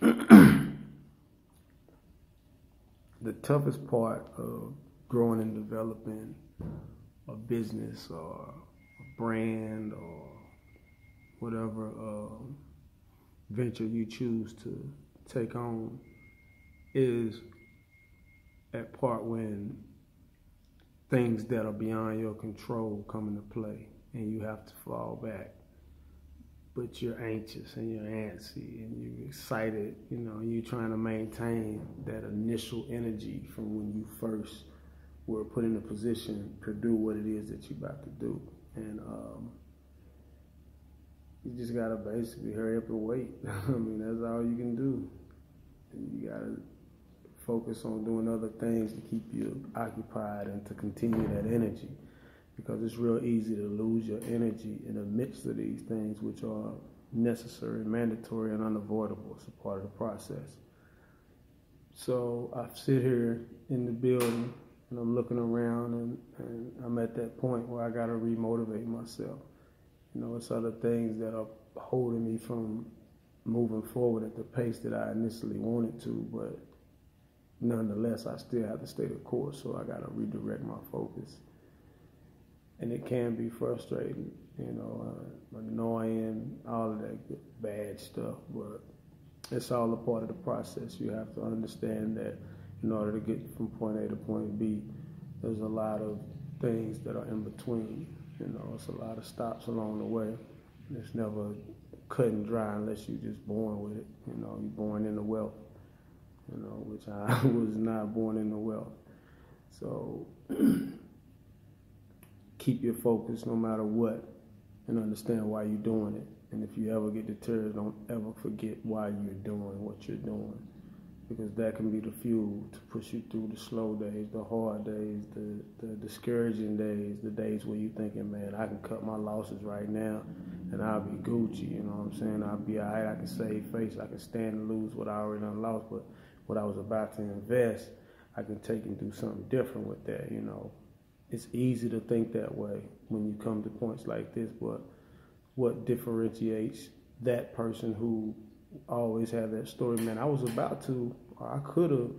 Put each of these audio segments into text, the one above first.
The toughest part of growing and developing a business or a brand or whatever venture you choose to take on is that part when things that are beyond your control come into play and you have to fall back. But you're anxious and you're antsy and you're excited, you're trying to maintain that initial energy from when you first were put in a position to do what it is that you're about to do. And you just gotta basically hurry up and wait. I mean, that's all you can do. And you gotta focus on doing other things to keep you occupied and to continue that energy. Because it's real easy to lose your energy in the midst of these things, which are necessary, mandatory, and unavoidable. It's a part of the process. So I sit here in the building and I'm looking around and I'm at that point where I got to remotivate myself. It's other things that are holding me from moving forward at the pace that I initially wanted to, but nonetheless, I still have to stay the course, so I got to redirect my focus. And it can be frustrating, annoying, all of that bad stuff, but it's all a part of the process. You have to understand that in order to get from point A to point B, there's a lot of things that are in between. It's a lot of stops along the way. It's never cut and dry unless you're just born with it. You're born into wealth, which I was not born into wealth. So keep your focus no matter what and understand why you're doing it. And if you ever get deterred, don't ever forget why you're doing what you're doing, because that can be the fuel to push you through the slow days, the hard days, the discouraging days, the days where you're thinking, man, I can cut my losses right now and I'll be Gucci, you know what I'm saying? I'll be all right, I can save face, I can stand and lose what I already done lost, but what I was about to invest, I can take and do something different with that, It's easy to think that way when you come to points like this, but what differentiates that person who always have that story, man, I was about to, or I could have,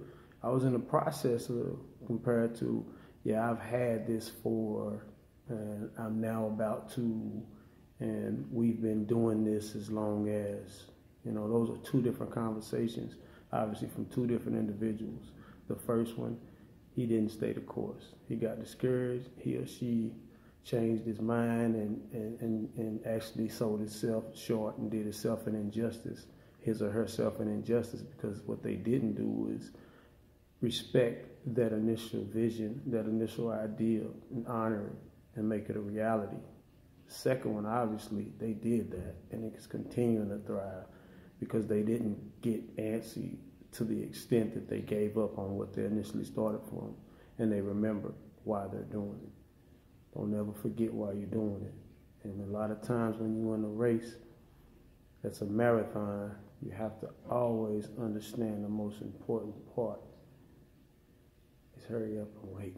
I was in the process of, compared to, yeah, I've had this for, and I'm now about to, and we've been doing this as long as, those are two different conversations, obviously from two different individuals. The first one, he didn't stay the course. He got discouraged. He or she changed his mind and actually sold himself short and did himself an injustice, his or herself an injustice, because what they didn't do was respect that initial vision, that initial idea, and honor it and make it a reality. The second one, obviously, they did that, and it's continuing to thrive because they didn't get antsy to the extent that they gave up on what they initially started from, and they remember why they're doing it. Don't ever forget why you're doing it. And a lot of times when you're in a race that's a marathon, you have to always understand the most important part is hurry up and wait.